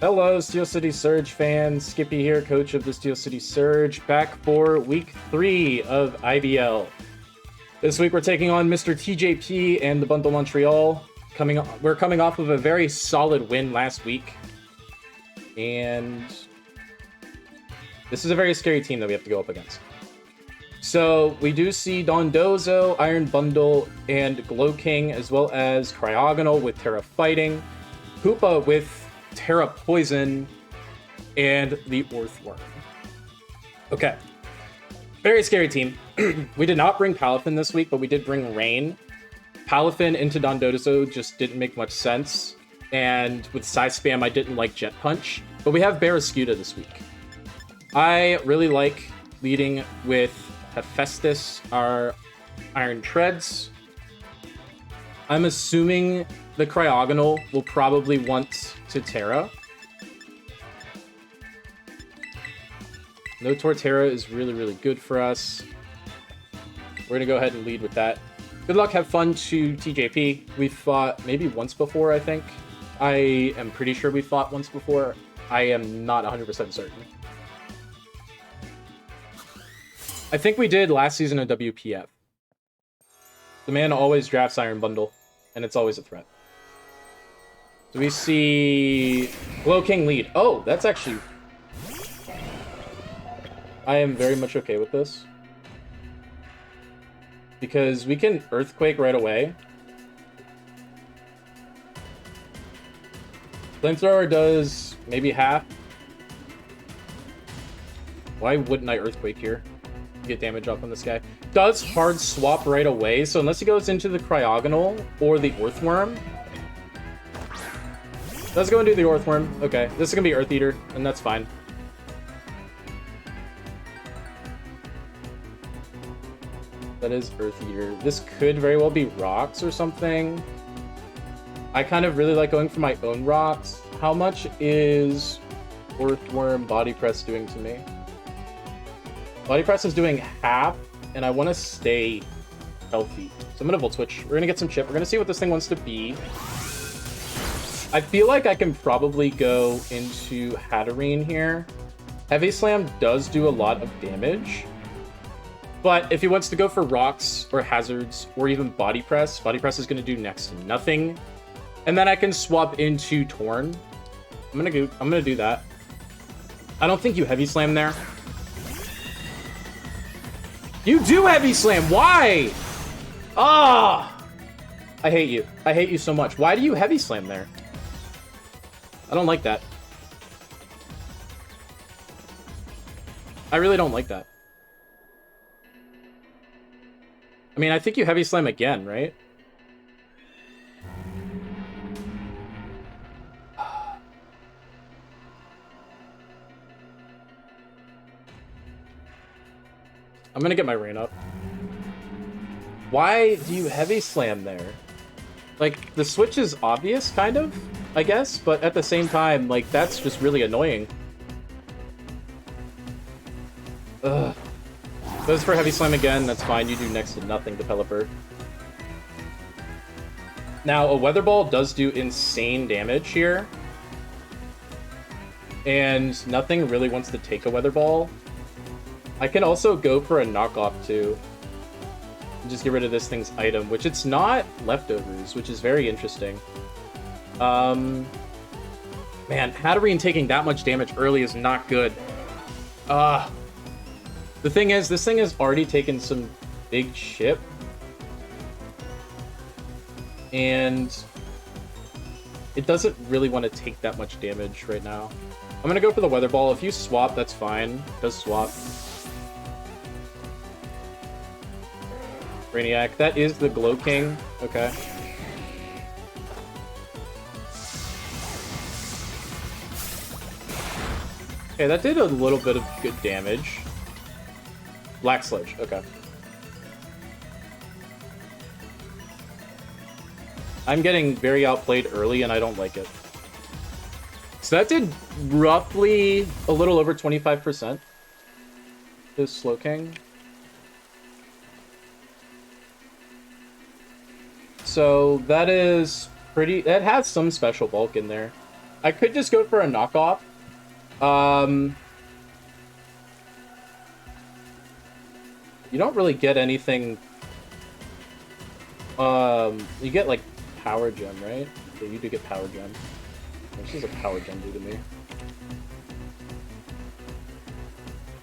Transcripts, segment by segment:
Hello, Steel City Surge fans. Skippy here, coach of the Steel City Surge, back for week 3 of IBL. This week we're taking on Mr. TJP and the Bundle Montreal. We're coming off of a very solid win last week, and this is a very scary team that we have to go up against. So we do see Dondozo, Iron Bundle, and Glow King, as well as Cryogonal with Terra Fighting, Hoopa with Terra Poison, and the Earthworm. Okay. Very scary team. We did not bring Palafin this week, but we did bring Rain. Palafin into Dondozo just didn't make much sense. And with Psy Spam, I didn't like Jet Punch. But we have Barraskewda this week. I really like leading with Hephaestus, our Iron Treads. I'm assuming the Cryogonal will probably want to Terra. No Torterra is really, really good for us. We're going to go ahead and lead with that. Good luck, have fun to TJP. We've fought maybe once before, I think. I am pretty sure we fought once before. I am not 100% certain. I think we did last season of WPF. The man always drafts Iron Bundle, and it's always a threat. So we see Glow King lead. Oh, that's actually... I am very much okay with this. Because we can Earthquake right away. Flamethrower does maybe half. Why wouldn't I Earthquake here? Get damage off on this guy. Does hard swap right away, so unless he goes into the Cryogonal or the Earthworm. Let's go and do the Earthworm. Okay, this is gonna be Earth Eater, and that's fine. That is Earth Eater. This could very well be rocks or something. I kind of really like going for my own rocks. How much is Earthworm Body Press doing to me? Body Press is doing half, and I want to stay healthy. So I'm going to Volt Switch. We're going to get some chip. We're going to see what this thing wants to be. I feel like I can probably go into Hatterene here. Heavy Slam does do a lot of damage. But if he wants to go for rocks or hazards or even Body Press is going to do next to nothing. And then I can swap into Torn. I'm gonna do that. I don't think you Heavy Slam there. You do Heavy Slam. Why? Ah! I hate you. I hate you so much. Why do you Heavy Slam there? I don't like that. I really don't like that. I mean, I think you Heavy Slam again, right? I'm gonna get my Rain up. Why do you Heavy Slam there? Like, the switch is obvious, kind of, I guess, but at the same time, like, that's just really annoying. Ugh. Goes for Heavy Slam again, that's fine. You do next to nothing to Pelipper. Now, a Weather Ball does do insane damage here. And nothing really wants to take a Weather Ball. I can also go for a knockoff too. And just get rid of this thing's item, which it's not leftovers, which is very interesting. Man, Hatterene taking that much damage early is not good. The thing is, this thing has already taken some big chip. And it doesn't really want to take that much damage right now. I'm gonna go for the Weather Ball. If you swap, that's fine. It does swap. Brainiac. That is the Glow King. Okay. Okay, that did a little bit of good damage. Black Sludge. Okay. I'm getting very outplayed early, and I don't like it. So that did roughly a little over 25%. This Slow King. So that is pretty... That has some special bulk in there. I could just go for a knockoff. You don't really get anything. You get like power gem, right? Yeah, you do get power gem. This is a power gem do to me.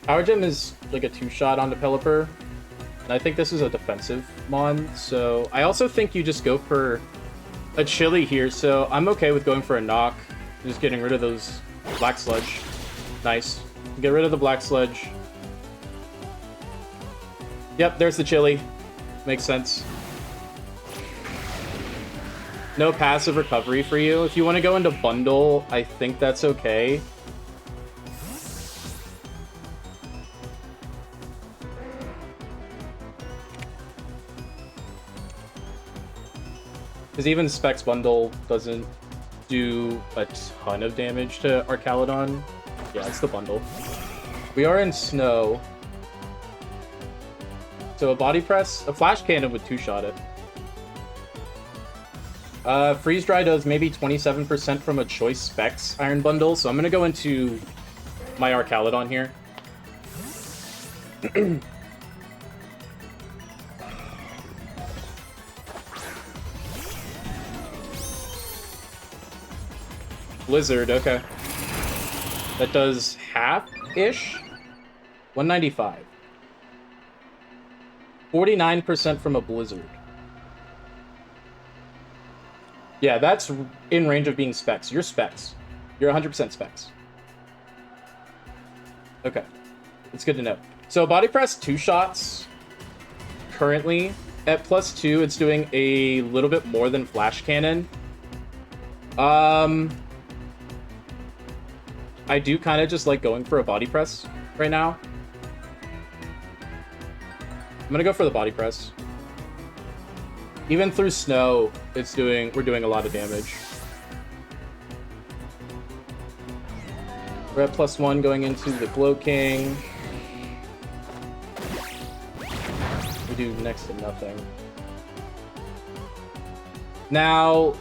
Power gem is like a 2-shot on the Pelipper, and I think this is a defensive mon. So I also think you just go for a chili here. So I'm okay with going for a knock, just getting rid of those black sludge. Nice. Get rid of the black sludge. Yep, there's the chili. Makes sense. No passive recovery for you. If you want to go into bundle, I think that's okay. Because even Specs bundle doesn't do a ton of damage to Archaludon. Yeah, it's the bundle. We are in snow. So a body press, a flash cannon would 2-shot it. Freeze Dry does maybe 27% from a choice Specs Iron Bundle, so I'm gonna go into my Archaludon here. Blizzard, okay. That does half-ish? 195. 49% from a Blizzard. Yeah, that's in range of being Specs. You're Specs. You're 100% Specs. Okay. It's good to know. So Body Press 2 shots. Currently, at +2, it's doing a little bit more than Flash Cannon. I do kind of just like going for a Body Press right now. I'm gonna go for the Body Press. Even through snow, we're doing a lot of damage. We're at +1 going into the Glow King. We do next to nothing. Now,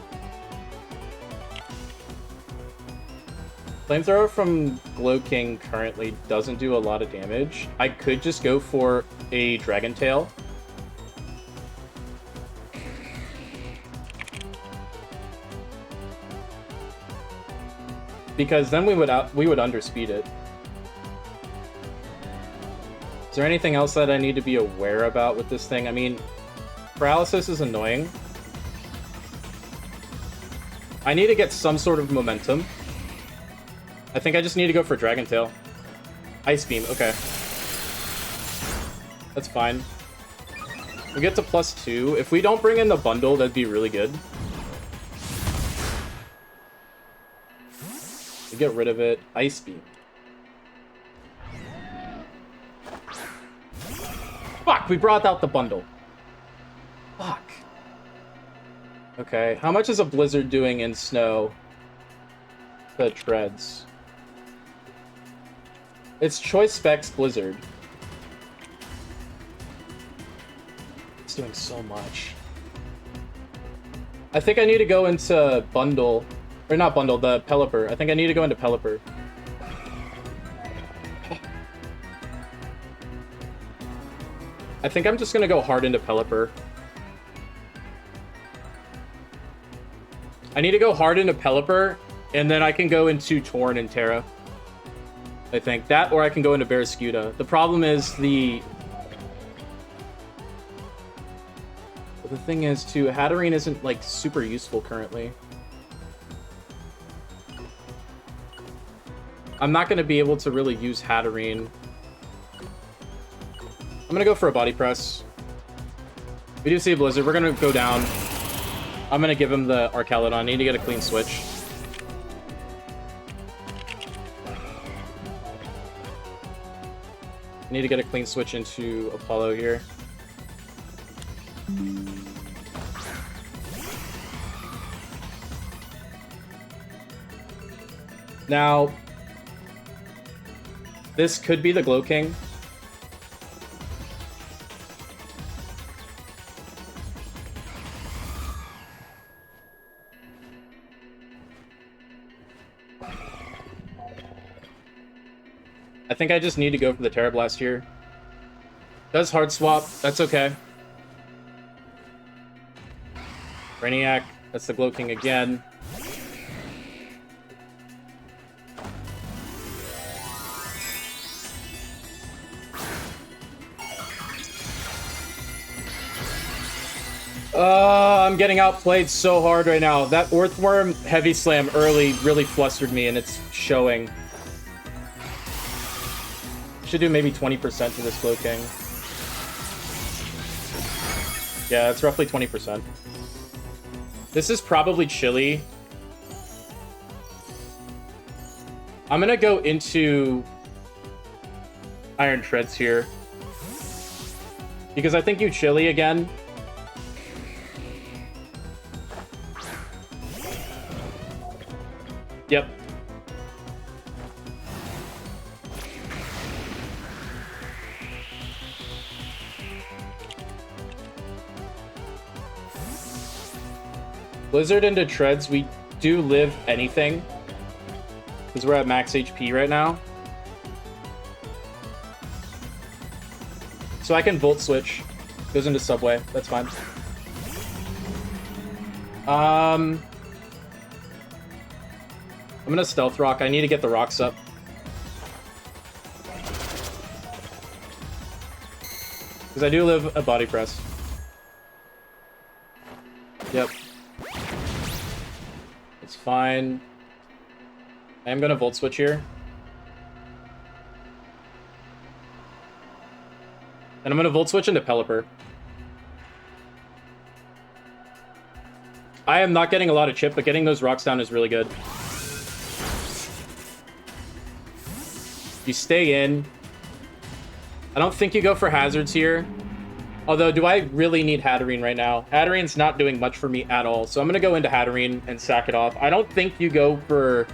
Flamethrower from Glow King currently doesn't do a lot of damage. I could just go for a Dragon Tail. Because then we would underspeed it. Is there anything else that I need to be aware about with this thing? I mean, paralysis is annoying. I need to get some sort of momentum. I think I just need to go for Dragon Tail. Ice Beam, okay. That's fine. We get to +2. If we don't bring in the bundle, that'd be really good. We get rid of it. Ice Beam. Fuck, we brought out the bundle. Fuck. Okay, how much is a Blizzard doing in snow? The treads. It's Choice Specs Blizzard. It's doing so much. I think I need to go into bundle. Or not bundle, the Pelipper. I think I need to go into Pelipper. I think I'm just gonna go hard into Pelipper. I need to go hard into Pelipper, and then I can go into Torn and Terra. I think that, or I can go into Barraskewda. The problem is the thing is too, Hatterene isn't like super useful currently. I'm not going to be able to really use Hatterene. I'm going to go for a Body Press. We do see a Blizzard. We're going to go down. I'm going to give him the Archaludon. I need to get a clean switch. I need to get a clean switch into Apollo here. Now, this could be the Glow King. I think I just need to go for the Terra Blast here. Does hard swap. That's okay. Brainiac. That's the Glow King again. I'm getting outplayed so hard right now. That Earthworm Heavy Slam early really flustered me, and it's showing. Should do maybe 20% to this Glow King. Yeah, it's roughly 20%. This is probably chilly. I'm gonna go into Iron Treads here. Because I think you chilly again. Yep. Blizzard into Treads, we do live anything. Because we're at max HP right now. So I can Volt Switch. Goes into Subway, that's fine. I'm gonna Stealth Rock. I need to get the rocks up. Because I do live a Body Press. Yep. It's fine. I am gonna Volt Switch here. And I'm gonna Volt Switch into Pelipper. I am not getting a lot of chip, but getting those rocks down is really good. You stay in. I don't think you go for hazards here. Although, do I really need Hatterene right now? Hatterene's not doing much for me at all. So I'm going to go into Hatterene and sack it off. I don't think you go for...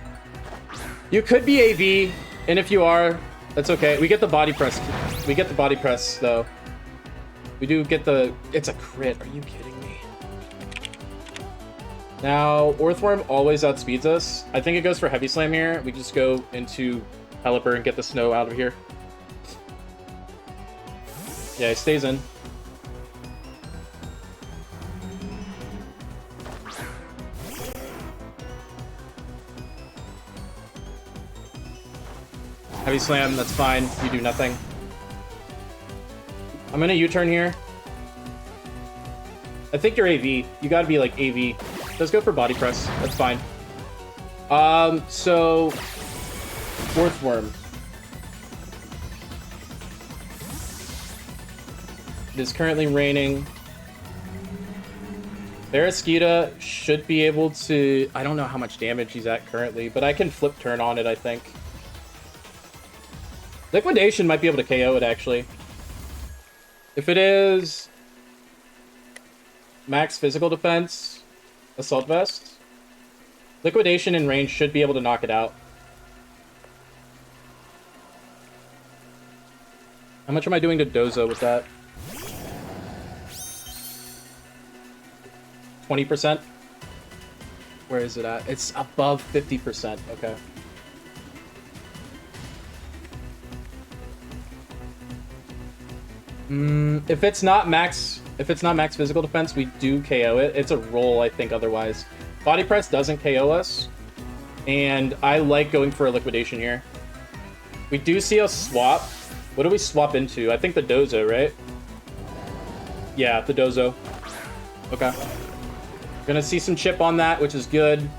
You could be AV, and if you are, that's okay. We get the Body Press. We get the Body Press, though. We do get the... It's a crit. Are you kidding me? Now, Earthworm always outspeeds us. I think it goes for Heavy Slam here. We just go into Pelipper and get the snow out of here. Yeah, he stays in. Heavy Slam, that's fine. You do nothing. I'm gonna U-turn here. I think you're AV. You gotta be like AV. Let's go for Body Press. That's fine. So... Earthworm. It is currently raining. Barraskewda should be able to... I don't know how much damage he's at currently, but I can flip turn on it, I think. Liquidation might be able to KO it, actually. If it is... max physical defense, Assault Vest, Liquidation in range should be able to knock it out. How much am I doing to Dozo with that? 20%? Where is it at? It's above 50%. Okay. If it's not max physical defense, we do KO it. It's a roll, I think, otherwise. Body Press doesn't KO us. And I like going for a Liquidation here. We do see a swap. What do we swap into? I think the Dozo, right? Yeah, the Dozo. Okay. We're gonna see some chip on that, which is good.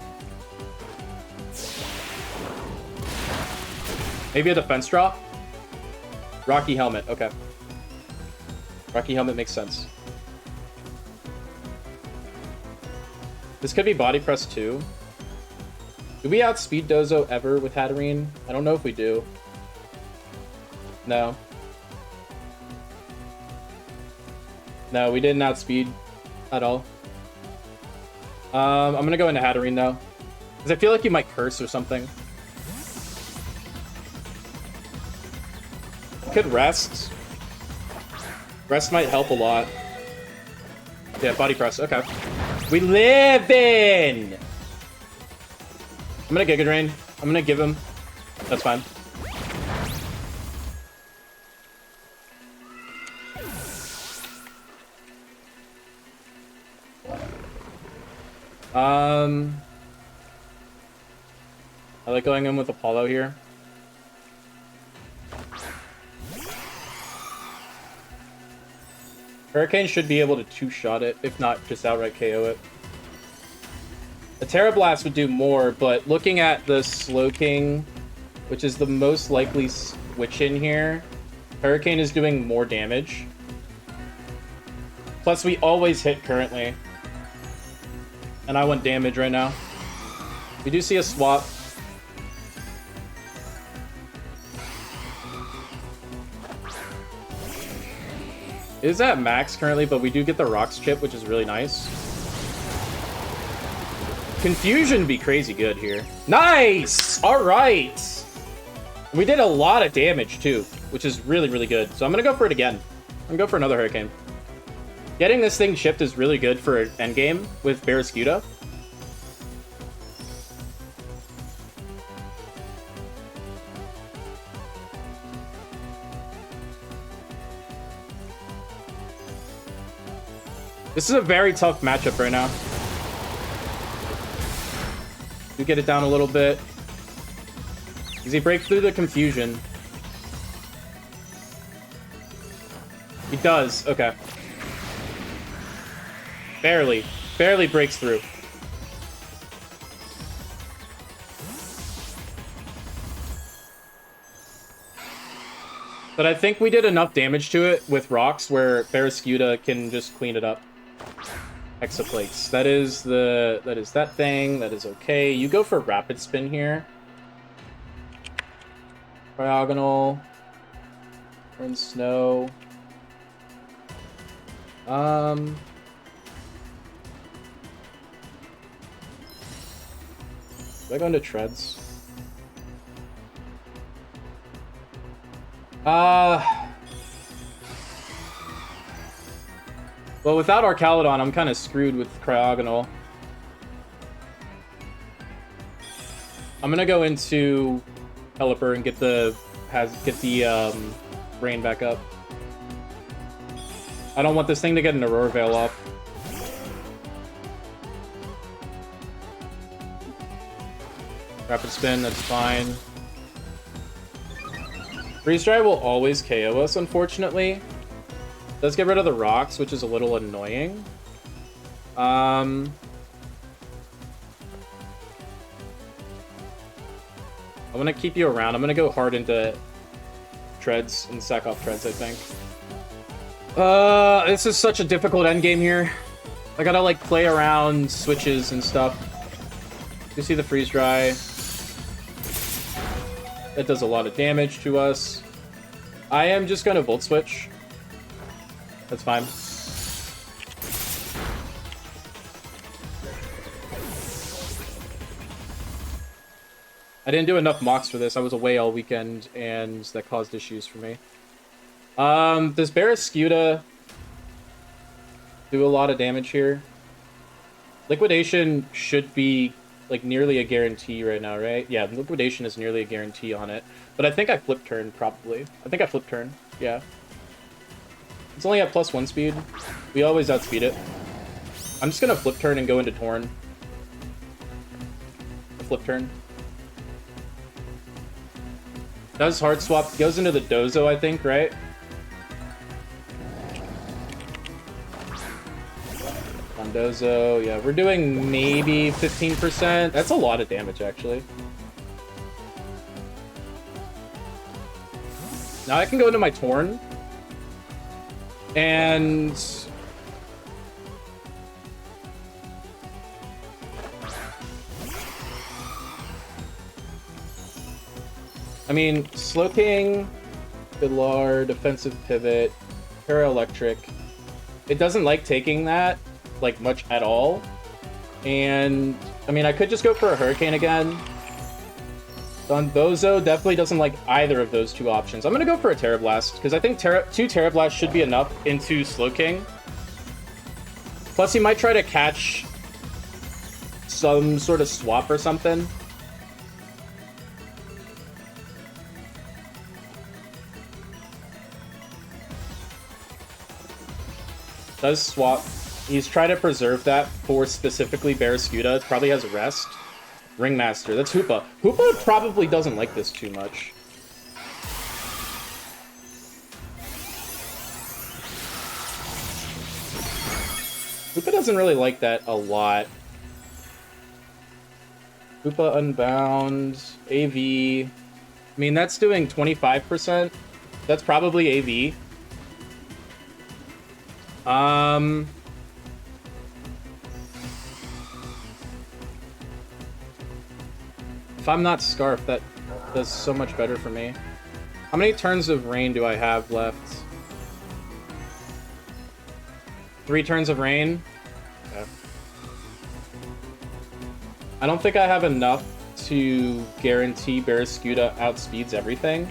Maybe a defense drop? Rocky Helmet, okay. Rocky Helmet makes sense. This could be Body Press too. Do we outspeed Dozo ever with Hatterene? I don't know if we do. No. No, we didn't outspeed at all. I'm gonna go into Hatterene though. Because I feel like you might curse or something. Could rest. Rest might help a lot. Yeah, Body Press. Okay. We live in! I'm gonna Giga Drain. I'm gonna give him. That's fine. I like going in with Apollo here. Hurricane should be able to two-shot it, if not just outright KO it. A Terra Blast would do more, but looking at the Slowking, which is the most likely switch in here, Hurricane is doing more damage. Plus, we always hit currently. And I want damage right now. We do see a swap. It is at max currently, but we do get the Rocks chip, which is really nice. Confusion be crazy good here. Nice! Alright! We did a lot of damage, too, which is really, really good. So I'm gonna go for it again. I'm gonna go for another Hurricane. Getting this thing chipped is really good for endgame with Barraskewda. This is a very tough matchup right now. You get it down a little bit. Does he break through the confusion? He does. Okay. Barely. Barely breaks through. But I think we did enough damage to it with Rocks where Barraskewda can just clean it up. Hexaplates. That is that thing. That is okay. You go for Rapid Spin here. Diagonal. Burn Snow. Do I go into Treads? Well, without Arcalodon, I'm kind of screwed with Cryogonal. I'm gonna go into Pelipper and get the Rain back up. I don't want this thing to get an Aurora Veil off. Rapid Spin, that's fine. Freeze Dry will always KO us, unfortunately. Does get rid of the Rocks, which is a little annoying. I'm gonna keep you around. I'm gonna go hard into Treads and sack off Treads, I think. This is such a difficult endgame here. I gotta, like, play around switches and stuff. You see the Freeze Dry. That does a lot of damage to us. I am just gonna Volt Switch. That's fine. I didn't do enough mocks for this. I was away all weekend, and that caused issues for me. Does Barraskewda do a lot of damage here? Liquidation should be, like, nearly a guarantee right now, right? Yeah, Liquidation is nearly a guarantee on it. But I think I Flip Turn, probably. I think I Flip Turn, yeah. It's only at +1 speed. We always outspeed it. I'm just gonna Flip Turn and go into Torn. Flip Turn. Does Hard Swap. Goes into the Dozo, I think, right? On Dozo, yeah. We're doing maybe 15%. That's a lot of damage, actually. Now I can go into my Torn. And I mean, Slowking, Fiddlar, Defensive Pivot, Para-Electric. It doesn't like taking that, like, much at all. And, I mean, I could just go for a Hurricane again. Donbozo definitely doesn't like either of those two options. I'm gonna go for a Terra Blast, because I think two Terra Blasts should be enough into Slowking. Plus, he might try to catch some sort of swap or something. Does swap. He's trying to preserve that for specifically Barraskewda. It probably has rest. Ringmaster. That's Hoopa. Hoopa probably doesn't like this too much. Hoopa doesn't really like that a lot. Hoopa Unbound. AV. I mean, that's doing 25%. That's probably AV. If I'm not Scarf, that does so much better for me. How many turns of rain do I have left? 3 turns of rain? Okay. I don't think I have enough to guarantee Barraskewda outspeeds everything.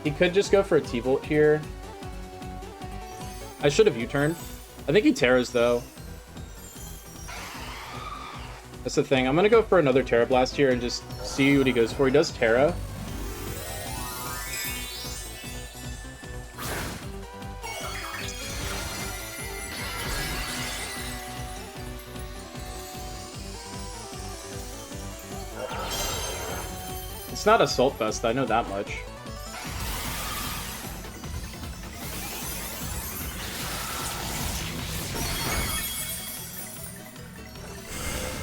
He could just go for a T-Volt here. I should have U-turned. I think he Terras, though. That's the thing. I'm going to go for another Terra Blast here and just see what he goes for. He does Terra. It's not Assault Vest, I know that much.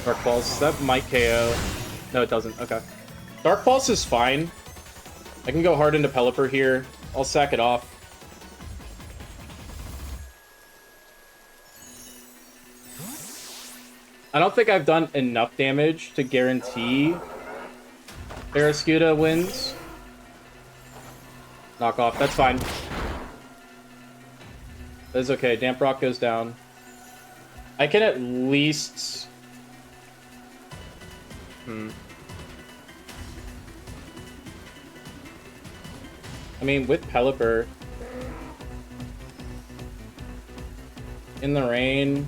Dark Pulse, that might KO. No, it doesn't. Okay. Dark Pulse is fine. I can go hard into Pelipper here. I'll sack it off. I don't think I've done enough damage to guarantee Barraskewda wins. Knock off. That's fine. That's okay. Damp Rock goes down. I can at least... I mean, with Pelipper in the rain,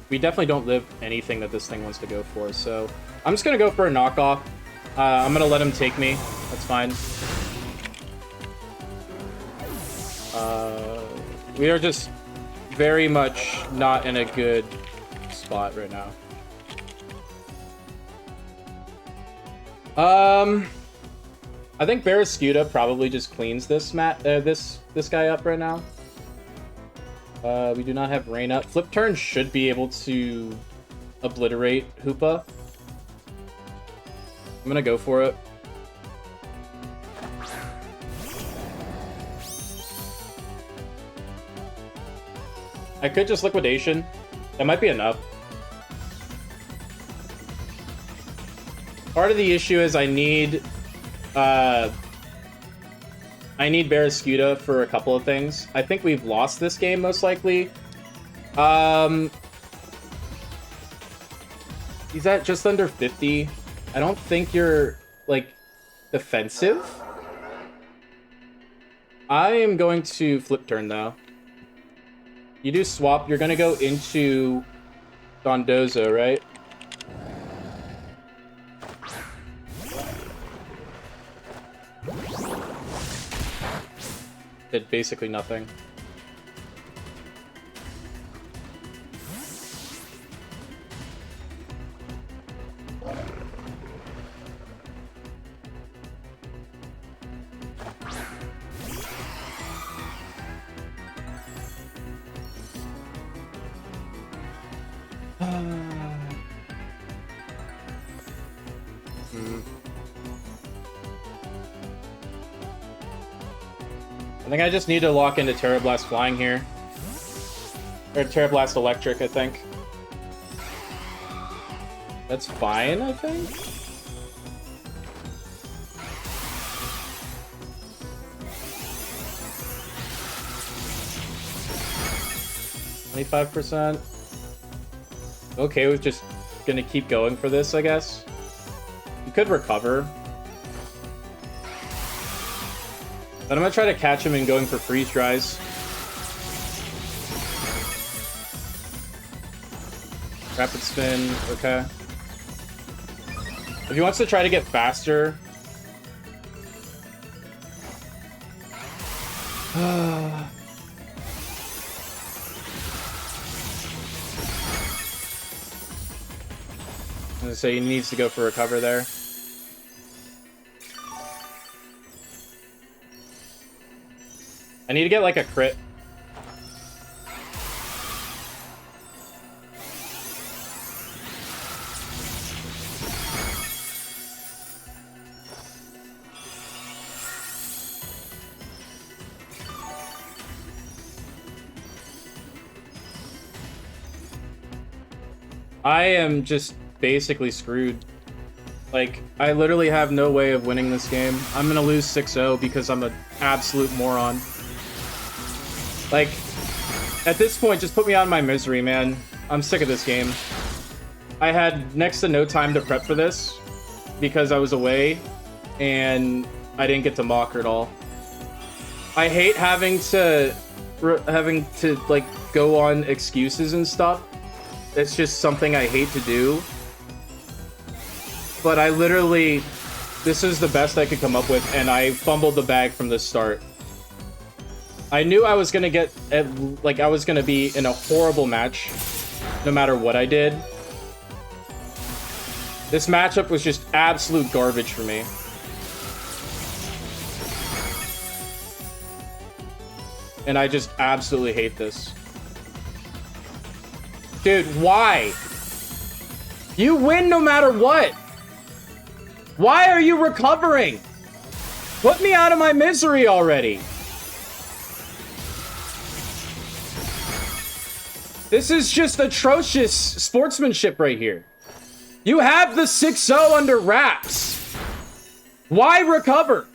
we definitely don't live anything that this thing wants to go for, so I'm just gonna go for a knockoff. I'm gonna let him take me. That's fine. We are just very much not in a good spot right now. I think Barraskewda probably just cleans this this guy up right now. We do not have rain up. Flip turn should be able to obliterate Hoopa. I'm gonna go for it. I could just Liquidation. That might be enough. Part of the issue is I need Barraskewda for a couple of things. I think we've lost this game, most likely. He's at just under 50. I don't think you're, like, defensive. I am going to flip turn, though. You do swap, you're gonna go into Dondozo, right? Did basically nothing. I think I just need to lock into Terra Blast Flying here. Or Terra Blast Electric, I think. That's fine, I think? %. Okay, we're just gonna keep going for this, I guess. You could recover. But I'm gonna try to catch him and going for freeze dries. Rapid spin, okay. If he wants to try to get faster, So he needs to go for a cover there. I need to get like a crit. I am just basically screwed. Like, I literally have no way of winning this game. I'm gonna lose 6-0 because I'm an absolute moron. Like, at this point, just put me out of my misery, man. I'm sick of this game. I had next to no time to prep for this because I was away and I didn't get to mock her at all. I hate having to like go on excuses and stuff. It's just something I hate to do. But I literally, this is the best I could come up with, and I fumbled the bag from the start. I knew I was gonna get, like, I was gonna be in a horrible match, no matter what I did. This matchup was just absolute garbage for me. And I just absolutely hate this. Dude, why? You win no matter what. Why are you recovering? Put me out of my misery already. This is just atrocious sportsmanship right here. You have the 6-0 under wraps. Why recover?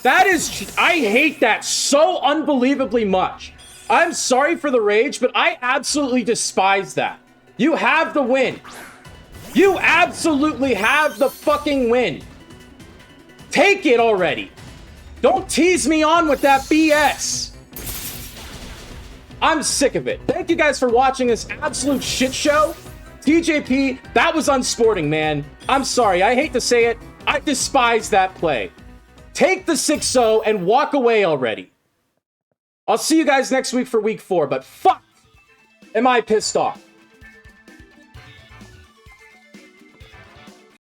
That is, I hate that so unbelievably much. I'm sorry for the rage, but I absolutely despise that. You have the win. You absolutely have the fucking win. Take it already. Don't tease me on with that BS. I'm sick of it. Thank you guys for watching this absolute shit show. TJP, that was unsporting, man. I'm sorry. I hate to say it. I despise that play. Take the 6-0 and walk away already. I'll see you guys next week for week 4, but fuck, am I pissed off.